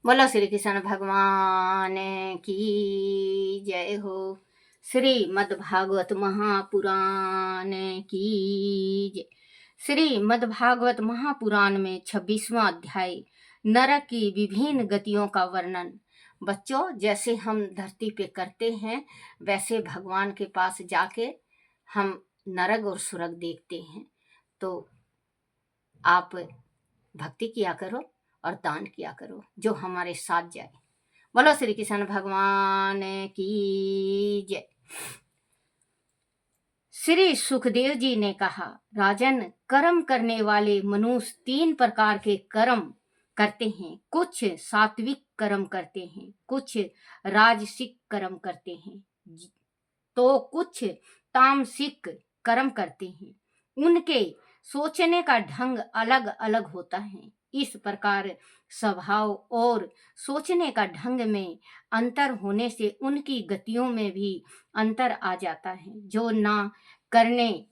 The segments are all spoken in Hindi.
बोलो श्री कृष्ण भगवान की जय हो। श्रीमद् भागवत महापुराण की जय। श्रीमद् भागवत महापुराण में 26वां अध्याय नरक की विभिन्न गतियों का वर्णन। बच्चों, जैसे हम धरती पे करते हैं वैसे भगवान के पास जाके हम नरक और स्वर्ग देखते हैं। तो आप भक्ति किया करो और दान किया करो जो हमारे साथ जाए। बोलो श्री कृष्ण भगवान की जय। श्री सुखदेव जी ने कहा, राजन, कर्म करने वाले मनुष्य 3 प्रकार के कर्म करते हैं। कुछ सात्विक कर्म करते हैं, कुछ राजसिक कर्म करते हैं, तो कुछ तामसिक कर्म करते हैं। उनके सोचने का ढंग अलग अलग होता है। इस प्रकार स्वभाव और सोचने का ढंग में अंतर होने से उनकी गतियों में भी अंतर आ जाता है। जो ना करने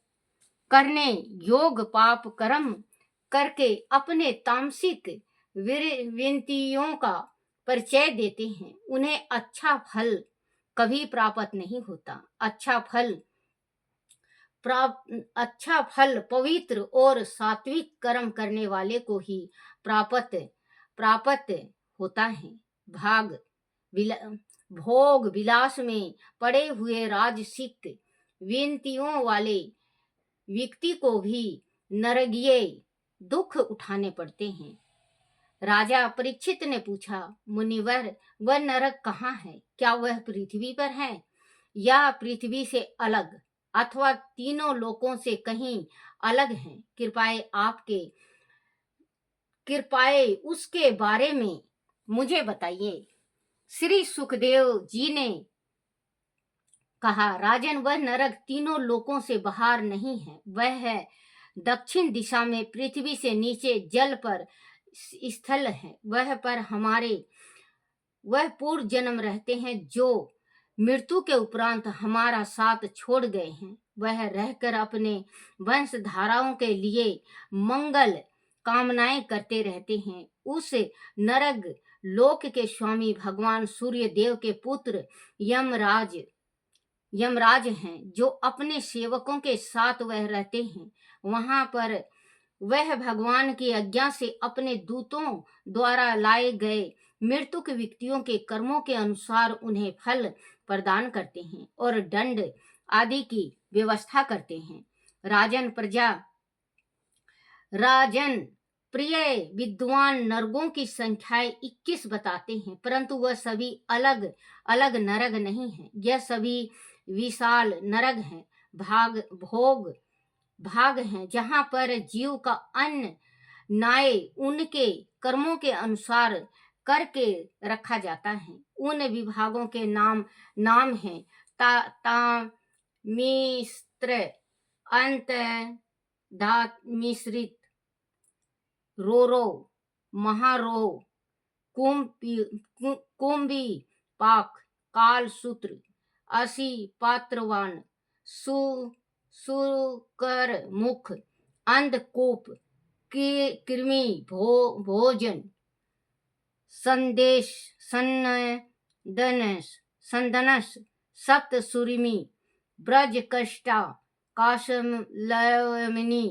करने योग पाप कर्म करके अपने तामसिक विनतियों का परिचय देते हैं, उन्हें अच्छा फल कभी प्राप्त नहीं होता। अच्छा फल पवित्र और सात्विक कर्म करने वाले को ही प्राप्त होता है। भोग विलास में पड़े हुए राजसिक विनतियों वाले व्यक्ति को भी नरकीय दुख उठाने पड़ते हैं। राजा परीक्षित ने पूछा, मुनिवर, वह नरक कहाँ है? क्या वह पृथ्वी पर है या पृथ्वी से अलग, अथवा तीनों लोकों से कहीं अलग है? कृपाए उसके बारे में मुझे बताइए। श्री सुखदेव जी ने कहा, राजन, वह नरक तीनों लोकों से बाहर नहीं है। वह है दक्षिण दिशा में पृथ्वी से नीचे जल पर स्थल है। वह पूर्व जन्म रहते हैं जो मृत्यु के उपरांत हमारा साथ छोड़ गए हैं। वह रहकर अपने वंशधाराओं के लिए मंगल कामनाएं करते रहते हैं। उस नरक लोक के स्वामी भगवान सूर्य देव के पुत्र यमराज हैं, जो अपने सेवकों के साथ वह रहते हैं। वहां पर वह भगवान की आज्ञा से अपने दूतों द्वारा लाए गए मृतक व्यक्तियों के कर्मों के अनुसार उन्हें फल प्रदान करते हैं और दंड आदि की व्यवस्था करते हैं। राजन प्रिय विद्वान नरकों की संख्या 21 बताते हैं, परंतु वह सभी अलग अलग नरक नहीं है। यह सभी विशाल नरक हैं, भाग हैं, जहां पर जीव का अन्न नाय उनके कर्मों के अनुसार करके रखा जाता है। उन विभागों के नाम हैं मिश्र, अंत, धात मिश्रित, रोरो, महारो, कुंभी पाक, काल सूत्र, असी पात्रवान, सुकर मुख, अंधकूप, कृमि भोजन, संदनस, सप्त सुरिमी, ब्रज कष्टा, काशमलयमिनी,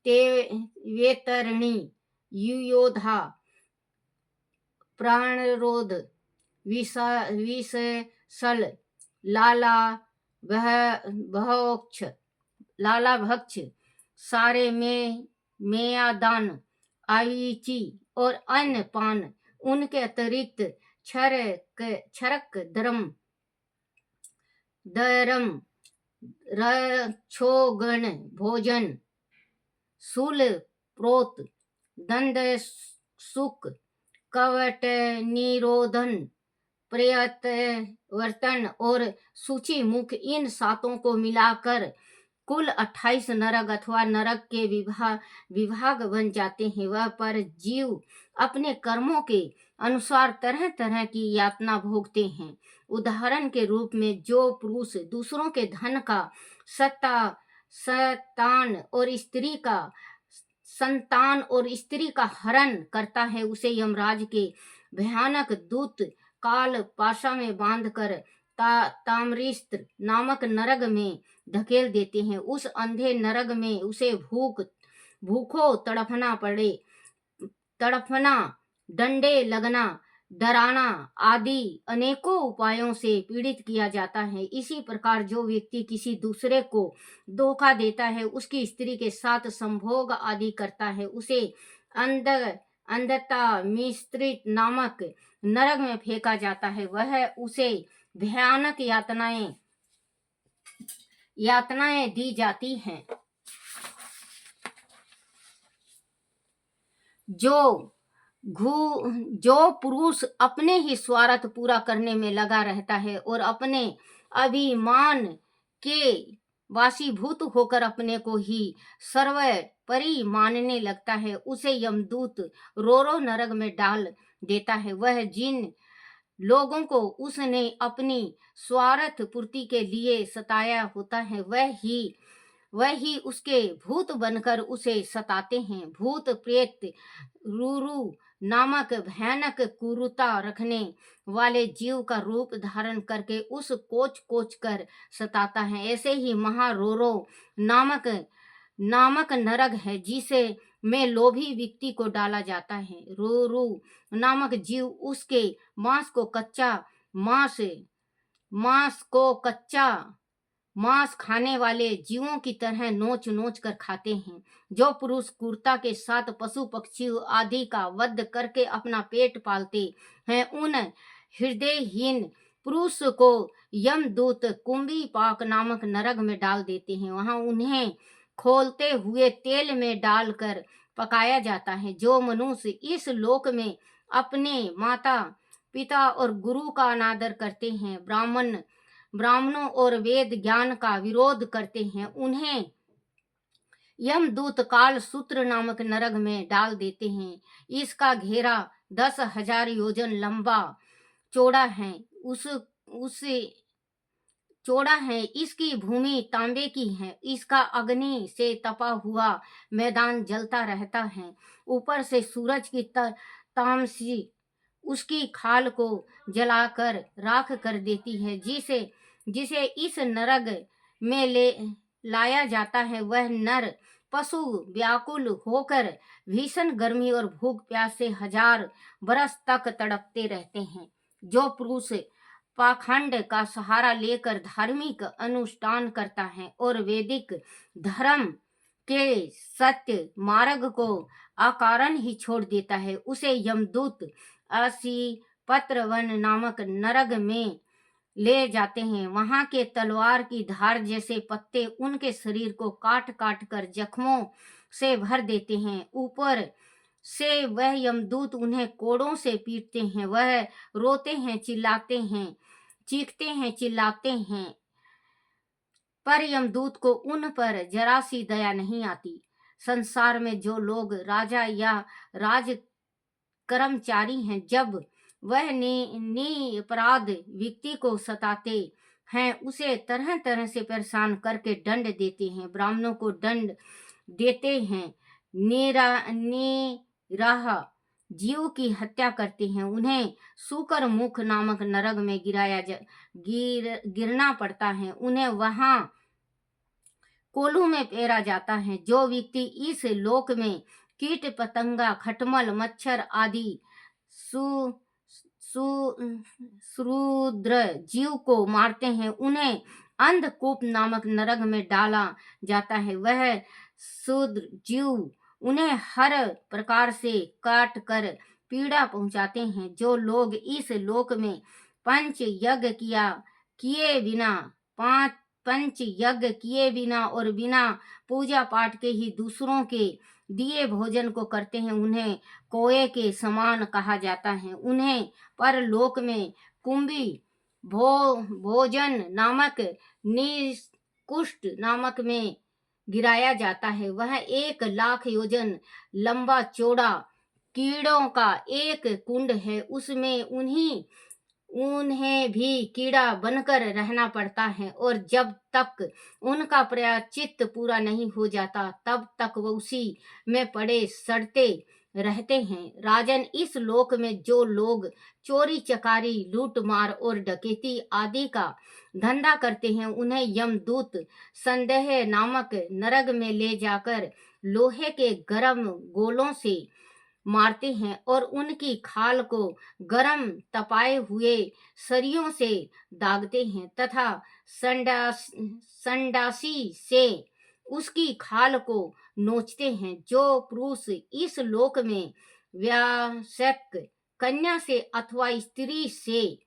वेतरणी, युयोधा, प्राणरोध, विषसल, लाला भक्ष, सारे में मेयादान, आविची और अन्य पान। उनके अतिरिक्त छरक दरम, रक्षोगण भोजन, शूल प्रोत, दंड सुख, कवट निरोधन, प्रयत्वर्तन और सूची मुख, इन सातों को मिलाकर कुल 28 नरक अथवा नरक के विभाग बन जाते हैं। वह पर जीव अपने कर्मों के अनुसार तरह तरह की यातना भोगते हैं। उदाहरण के रूप में, जो पुरुष दूसरों के धन का सतान और स्त्री का संतान और स्त्री का हरण करता है, उसे यमराज के भयानक दूत काल पाशा में बांधकर ताम्रस्त्र नामक नरक में धकेल देते हैं। उस अंधे नरक में उसे भूखों तड़पना, डंडे लगना, डराना आदि अनेकों उपायों से पीड़ित किया जाता है। इसी प्रकार जो व्यक्ति किसी दूसरे को धोखा देता है, उसकी स्त्री के साथ संभोग आदि करता है, उसे अंधता मिश्रित नामक नरक में फेंका जाता है। वह उसे भयानक यातनाएं दी जाती हैं। जो पुरुष अपने ही स्वार्थ पूरा करने में लगा रहता है और अपने अभिमान के वासीभूत होकर अपने को ही सर्वोपरि मानने लगता है, उसे यमदूत रो नरक में डाल देता है। वह जिन लोगों को उसने अपनी स्वार्थ पूर्ति के लिए सताया होता है, वह ही उसके भूत बनकर उसे सताते हैं। भूत प्रेत रूरू नामक भयानक क्रूरता रखने वाले जीव का रूप धारण करके उस कोच कर सताता है। ऐसे ही महारोरो नामक नरक है, जिसे में लोभी व्यक्ति को डाला जाता है। रोरू नामक जीव उसके मांस खाने वाले जीवों की तरह नोच कर खाते हैं। जो पुरुष क्रूरता के साथ पशु पक्षी आदि का वध करके अपना पेट पालते हैं, उन हृदयहीन पुरुष को यमदूत कुंभी पाक नामक नरक में डाल देते हैं। वहां उन्हें खोलते हुए तेल में डालकर पकाया जाता है। जो मनुष्य इस लोक में अपने माता पिता और गुरु का अनादर करते हैं, ब्राह्मणों और वेद ज्ञान का विरोध करते हैं, उन्हें यमदूत काल सूत्र नामक नरक में डाल देते हैं। इसका घेरा 10,000 योजन लंबा चौड़ा है। इसकी भूमि तांबे की है। इसका अग्नि से तपा हुआ मैदान जलता रहता है। ऊपर से सूरज की तामसी उसकी खाल को जलाकर राख कर देती है। जिसे इस नरक में लाया जाता है, वह नर पशु व्याकुल होकर भीषण गर्मी और भूख प्यास से 1000 बरस तक तड़पते रहते हैं। जो पुरुष पाखंड का सहारा लेकर धार्मिक अनुष्ठान करता है और वैदिक धर्म के सत्य मार्ग को अकारण ही छोड़ देता है, उसे यमदूत असी पत्रवन नामक नरक में ले जाते हैं। वहां के तलवार की धार जैसे पत्ते उनके शरीर को काट कर जख्मों से भर देते हैं। ऊपर से वह यमदूत उन्हें कोड़ों से पीटते हैं। वह रोते हैं, चिल्लाते हैं, चीखते हैं, चिल्लाते हैं, पर यमदूत को उन पर जरा सी दया नहीं आती। संसार में जो लोग राजा या राज कर्मचारी हैं, जब वह निरपराध व्यक्ति को सताते हैं, उसे तरह तरह से परेशान करके दंड देते हैं। ब्राह्मणों को दंड देते हैं, निराह जीव की हत्या करते हैं, उन्हें सूकर मुख नामक नरक में गिरना पड़ता है, उन्हें वहां कोल्हू में पेरा जाता है। जो व्यक्ति इस लोक में कीट पतंगा, खटमल, मच्छर आदि शूद्र जीव को मारते हैं, उन्हें अंधकूप नामक नरक में डाला जाता है। वह शूद्र जीव उन्हें हर प्रकार से काट कर पीड़ा पहुंचाते हैं। जो लोग इस लोक में पंच यज्ञ किए बिना और बिना पूजा पाठ के ही दूसरों के दिए भोजन को करते हैं, उन्हें कोए के समान कहा जाता है। उन्हें परलोक में कुंभी भोजन नामक निकुष्ट नामक में गिराया जाता है। वह 1,00,000 योजन लंबा चौड़ा कीड़ों का एक कुंड है। उसमें उन्हें भी कीड़ा बनकर रहना पड़ता है, और जब तक उनका प्रायश्चित पूरा नहीं हो जाता तब तक वो उसी में पड़े सड़ते रहते हैं। राजन, इस लोक में जो लोग चोरी चकारी, लूट मार और डकैती आदि का धंधा करते हैं, उन्हें यमदूत संदेह नामक नरक में ले जाकर लोहे के गर्म गोलों से मारते हैं और उनकी खाल को गरम तपाए हुए सरियों से दागते हैं तथा संडासी से उसकी खाल को नोचते हैं। जो पुरुष इस लोक में व्यासक कन्या से अथवा स्त्री से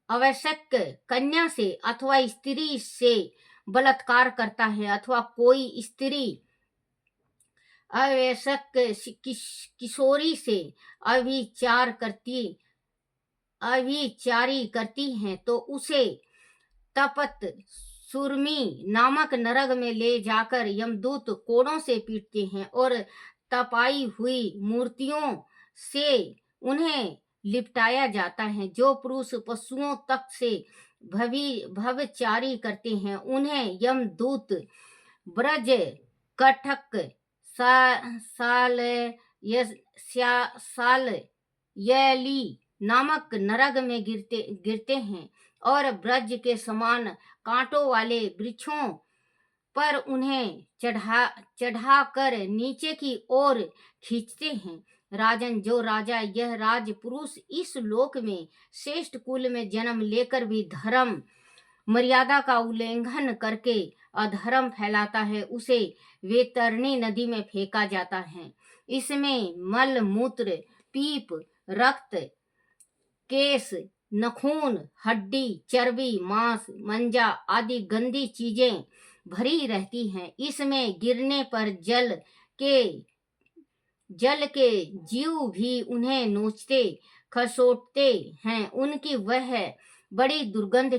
आवश्यक कन्या से अथवा स्त्री से बलात्कार करता है, अथवा कोई स्त्री आवश्यक किशोरी से अभिचारी करती है, तो उसे तपत सुरमी नामक नरक में ले जाकर यमदूत कोड़ों से पीटते हैं और तपाई हुई मूर्तियों से उन्हें लिपटाया जाता है। जो पुरुष पशुओं तक से भवचारी करते हैं, उन्हें यमदूत ब्रज कटक साल यली नामक नरक में गिरते हैं और ब्रज के समान कांटों वाले वृक्षों पर उन्हें चढ़ा कर नीचे की ओर खींचते हैं। राजन, जो राजा यह राज पुरुष इस लोक में श्रेष्ठ कुल में जन्म लेकर भी धर्म मर्यादा का उल्लंघन करके अधर्म फैलाता है, उसे वैतरणी नदी में फेंका जाता है। इसमें मल मूत्र, पीप, रक्त, केस, नखून, हड्डी, चर्बी, मांस, मंजा आदि गंदी चीजें भरी रहती हैं। इसमें गिरने पर जल के जीव भी उन्हें नोचते खसोटते हैं। उनकी वह बड़ी दुर्गंध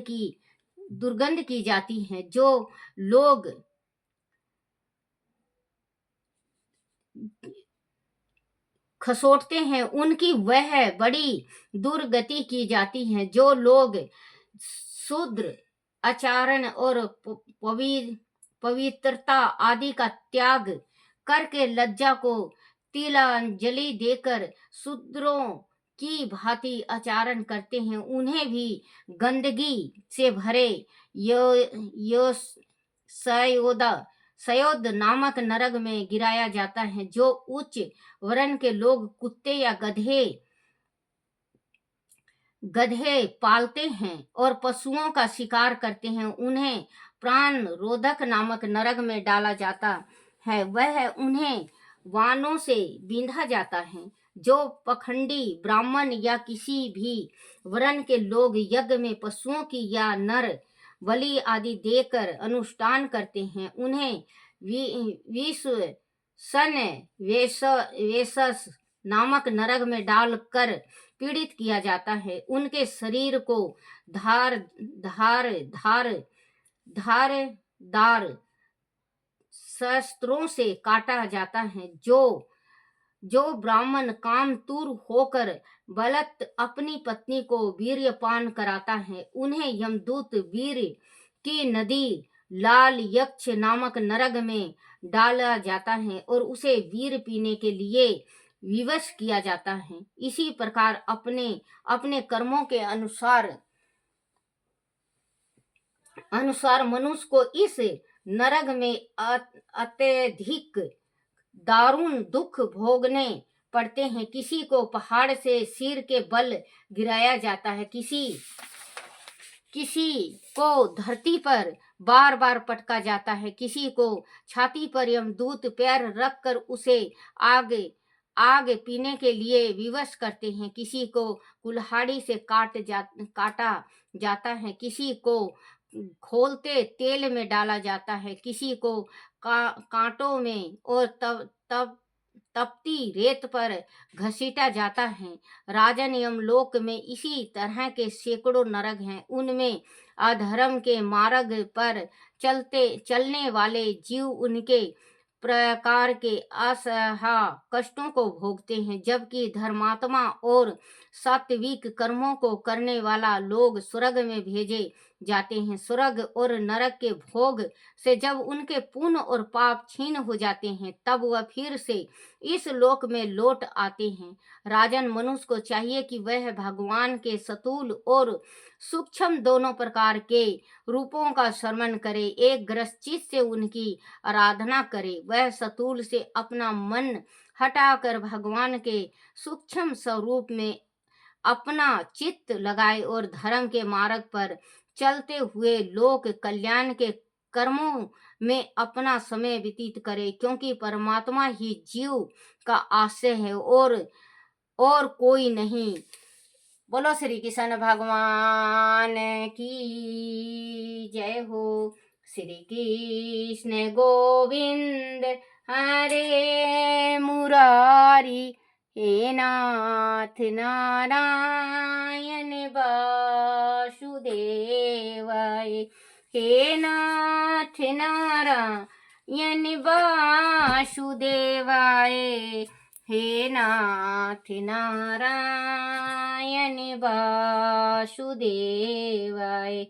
की जाती है। जो लोग खसोटते हैं उनकी वह बड़ी दुर्गति की जाती है। जो लोग शूद्र आचरण और पवित्रता आदि का त्याग करके लज्जा को तिलांजलि देकर शूद्रों की भांति आचरण करते हैं, उन्हें भी गंदगी से भरे सयोद नामक नरक में गिराया जाता है। जो उच्च वर्ण के लोग कुत्ते या गधे पालते हैं और पशुओं का शिकार करते हैं, उन्हें प्राण रोधक नामक नरक में डाला जाता है। वह उन्हें वानों से बींधा जाता है। जो पखंडी ब्राह्मण या किसी भी वर्ण के लोग यज्ञ में पशुओं की या नर बलि आदि देकर अनुष्ठान करते हैं, उन्हें विश्व सन वेशस नामक नरक में डालकर पीड़ित किया जाता है। उनके शरीर को धारदार शस्त्रों से काटा जाता है। जो ब्राह्मण कामतुर होकर बलत अपनी पत्नी को वीर्यपान कराता है, उन्हें यमदूत वीर की नदी लाल यक्ष नामक नरक में डाला जाता है और उसे वीर पीने के लिए विवश किया जाता है। इसी प्रकार अपने अपने कर्मों के अनुसार मनुष्य को इस नरक में अत्यधिक दारुण दुख भोगने पड़ते हैं। किसी को पहाड़ से सिर के बल गिराया जाता है, किसी को धरती पर बार बार पटका जाता है, किसी को छाती पर यमदूत पैर रखकर उसे आग पीने के लिए विवश करते हैं, किसी को कुल्हाड़ी से काटा जाता है, किसी को खोलते तेल में डाला जाता है, किसी को कांटों में और तपती रेत पर घसीटा जाता है। राजन, यमलोक में इसी तरह के सैकड़ों नरक हैं। उनमें अधर्म के मार्ग पर चलने वाले जीव उनके प्रकार के असहा कष्टों को भोगते हैं, जबकि धर्मात्मा और सात्विक कर्मों को करने वाला लोग स्वर्ग में भेजे जाते हैं। स्वर्ग और नरक के भोग से जब उनके पुण्य और पाप छीन हो जाते हैं, तब वह फिर से इस लोक में लौट आते हैं। राजन, मनुष्य को चाहिए कि वह भगवान के स्थूल और सूक्ष्म दोनों प्रकार के रूपों का स्मरण करे, एक ग्रसित से उनकी आराधना करे। वह स्थूल से अपना मन हटाकर भगवान के सूक्ष्म स्वरूप में अपना चित्त लगाए और धर्म के मार्ग पर चलते हुए लोक कल्याण के कर्मों में अपना समय व्यतीत करे, क्योंकि परमात्मा ही जीव का आश्रय है और कोई नहीं। बोलो श्री कृष्ण भगवान की जय हो। श्री कृष्ण गोविंद हरे मुरारी, हे नाथ नारायण वासुदेवाय, हे नाथ नारायण वासुदेवाय, हे नाथ नारायण वासुदेवाय।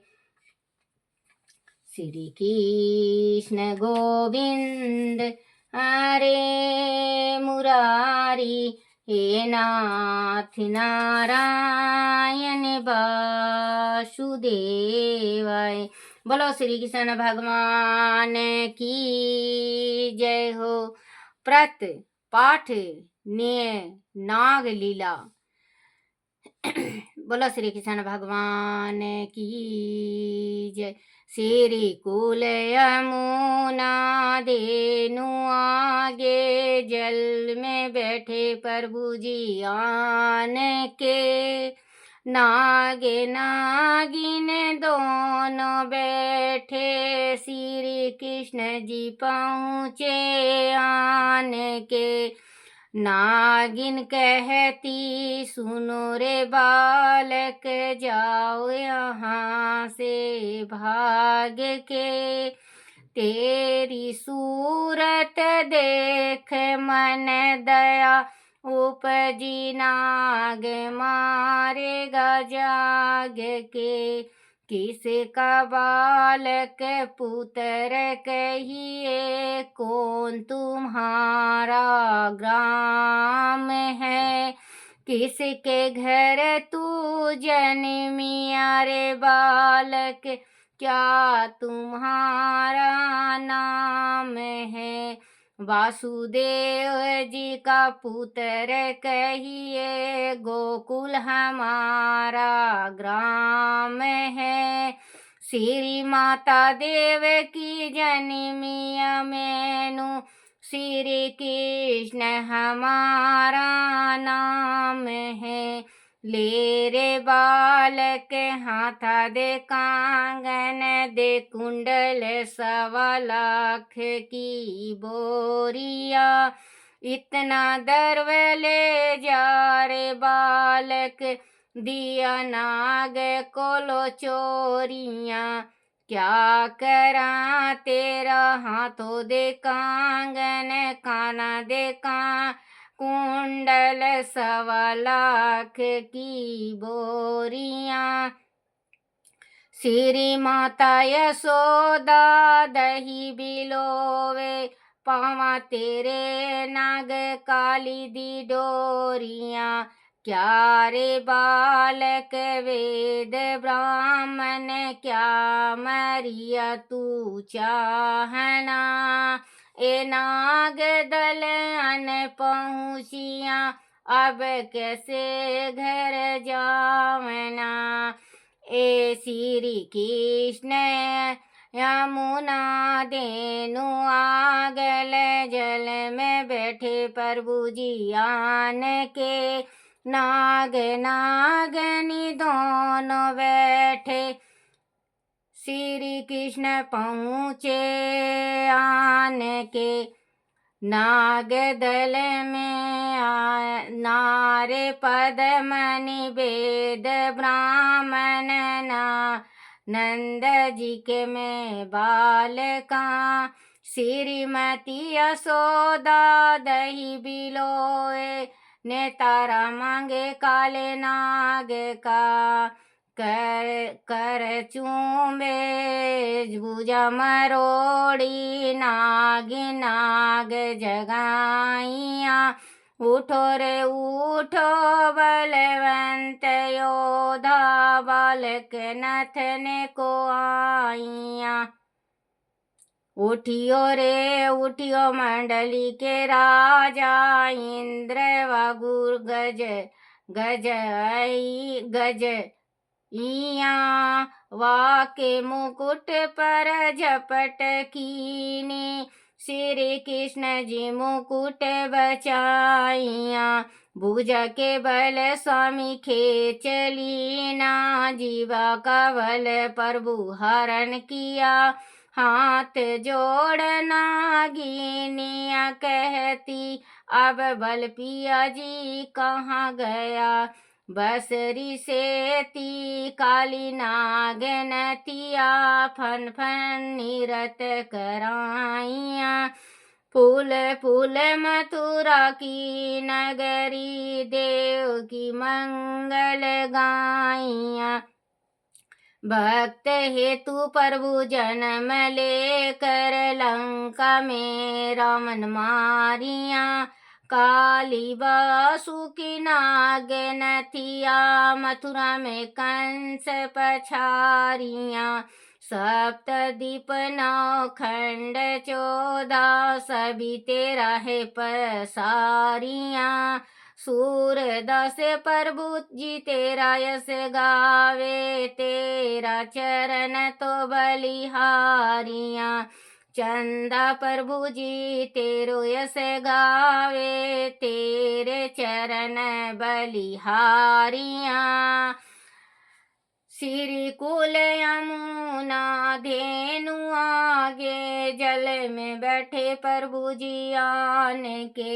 श्री कृष्ण गोविंद हरे मुरारी, हे नाथ नारायण वासुदेवाय। बोलो श्री कृष्ण भगवान की जय हो। प्रत पाठ ने नाग लीला। बोलो श्री कृष्ण भगवान की जय। श्री कुल यमुना देनु आगे, जल में बैठे प्रभु जी आन के, नागे नागिन दोनों बैठे, श्री कृष्ण जी पहुँचे आन के। नागिन कहती सुनो रे बालक, जाओ यहाँ से भाग के, तेरी सूरत देख मन दया उपजी, नाग मारेगा जाग के। किसका बालक पुत्र कहिए, कौन तुम्हारा ग्राम है, किसके घर तू जन्मिया रे बालक, क्या तुम्हारा नाम है। वासुदेव जी का पुत्र कहिए, गोकुल हमारा ग्राम है, श्री माता देव की जन्मिया मैनू, श्री कृष्ण हमारा नाम है। ले रे बालक हाथा दे कांगन, दे कुंडल 1.25 लाख की बोरिया, इतना दर्व ले जा रे बालक, दिया नाग को लो चोरिया, क्या करा तेरा हाथों दे कांगन, काना दे कुंडल 1.25 लाख की बोरिया। श्री माता यशोदा दही बिलोवे, पावा तेरे नाग काली दी डोरिया, क्या रे बालक वेद ब्राह्मण, क्या मरिया तू चाहना, ए नाग दल अन पहुँचिया, अब कैसे घर जावना। ए श्री कृष्ण यमुना देनु आगल, जल में बैठे प्रभु जी आन के, नाग नागनी दोनों बैठे, श्री कृष्ण पहुँचे आन के। नाग दल में नारे पदमनि वेद ब्राह्मण, ना नंद जी के में बालका, श्रीमती यशोदा दही बिलोए, ने तारा मांगे काले नाग का, कर कर चूमे भुजा मरोड़ी, नाग नाग जगाइया, उठो रे उठो बलवंत योधा, बालक नथने को आइया। उठियो रे उठियो मंडली के राजा, इंद्र वगुर गज गज गज इया, वाके मुकुट पर झपट कीनी, श्री कृष्ण जी मुकुट बचाइया। भुज के बल स्वामी खेच लीना, जीवा का बल प्रभु हरण किया, हाथ जोड़ना गिनिया कहती, अब बल पिया जी कहाँ गया, बसरी से ती काली नागनतिया, फन फन निरत कराइया। फूल फूल मथुरा की नगरी, देव की मंगल गाइया। भक्त हेतु प्रभु जन्म लेकर, लंका में रावण मारिया, काली बासुकी नागनथिया, मथुरा में कंस पछारिया। सप्तद्वीप नौ खंड 14, सभी तेरा है पसारिया। सूरदास प्रभु जी तेरा यश गावे, तेरा चरण तो बलिहारिया। चंदा प्रभु जी तेरो यश गावे, तेरे चरण बलिहारिया। श्री कुल यमुना धेनु आगे, जल में बैठे प्रभु जी आन के,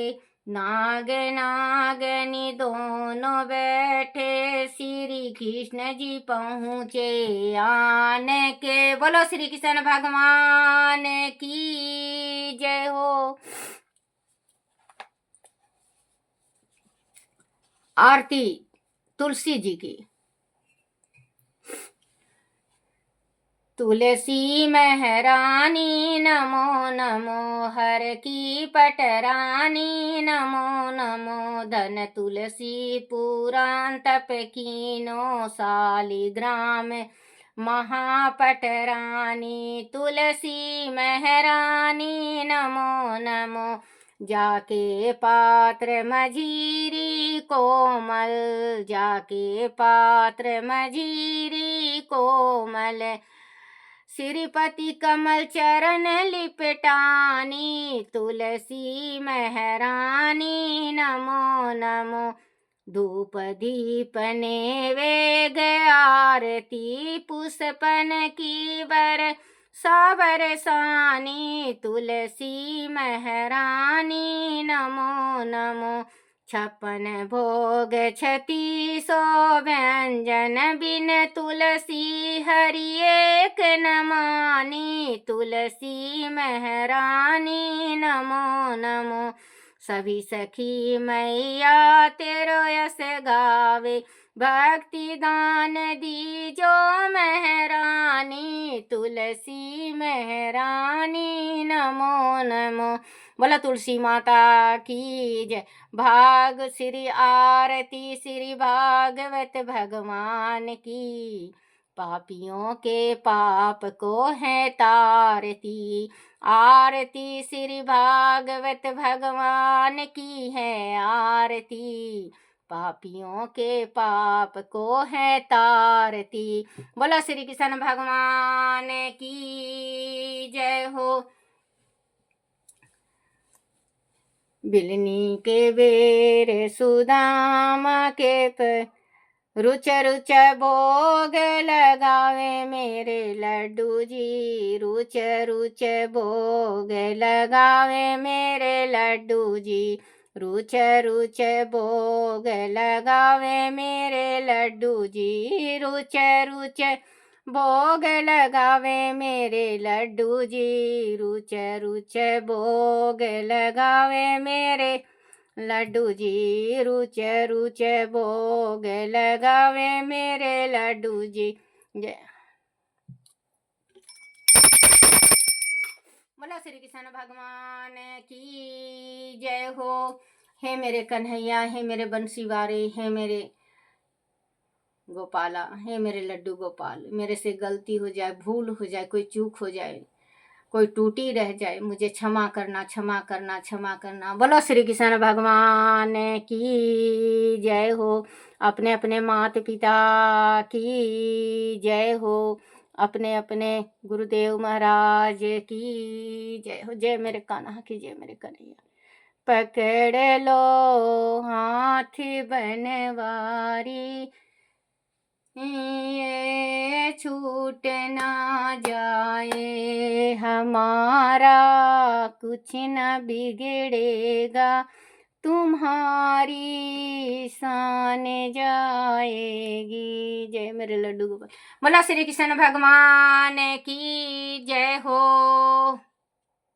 नाग नागनी दोनों बैठे, श्री कृष्ण जी पहुँचे आन के। बोलो श्री कृष्ण भगवान की जय हो। आरती तुलसी जी की। तुलसी महरानी नमो नमो, हर की पटरानी नमो नमो, धन तुलसी पुराण तप कीनो, शालिग्राम महापटरानी। तुलसी महरानी नमो नमो, जाके पात्र मझीरी कोमल, जाके पात्र मझीरी कोमल, श्रीपति कमल चरण लिपटानी। तुलसी महरानी नमो नमो, धूप दीप नैवेद्य आरती, पुष्पन की बर साबरसानी। तुलसी महरानी नमो नमो, 56 भोग 36 व्यंजन, बिन तुलसी हरि एक न मानी। तुलसी महरानी नमो नमो, सभी सखी मैया तेरो यश गावे, भक्ति दान दीजो महरानी। तुलसी महरानी नमो नमो। बोला तुलसी माता की जय। भाग श्री आरती श्री भागवत भगवान की, पापियों के पाप को है तारती। आरती श्री भागवत भगवान की है आरती, पापियों के पाप को है तारती। बोला श्री कृष्ण भगवान की जय हो। बिलनी के बेर सुदामा के पर, रुच रुच भोग लगावे मेरे लड्डू जी, रुच रुच भोग लगावे मेरे लड्डू जी, रुच रुच भोग लगावे मेरे लड्डू जी, रुच रुच भोग लगावे मेरे लड्डू जी, रुच रुच भोग लगावे मेरे लड्डू जी, रुच रुच भोग लगावे मेरे लड्डू जी। जय बोला श्री कृष्ण भगवान की जय हो। हे मेरे कन्हैया, हे मेरे बंसी वारे, हे मेरे गोपाला, हे मेरे लड्डू गोपाल, मेरे से गलती हो जाए, भूल हो जाए, कोई चूक हो जाए, कोई टूटी रह जाए, मुझे क्षमा करना, क्षमा करना, क्षमा करना। बोलो श्री कृष्ण भगवान की जय हो। अपने अपने माता पिता की जय हो। अपने अपने गुरुदेव महाराज की जय हो। जय मेरे कान्हा की, जय मेरे कन्हैया। पकड़ लो हाथ बनवारी, ये छूट ना जाए हमारा, कुछ न बिगड़ेगा, तुम्हारी शान जाएगी। जय मेरे लड्डू गोपाल। बोला श्री कृष्ण भगवान की जय हो।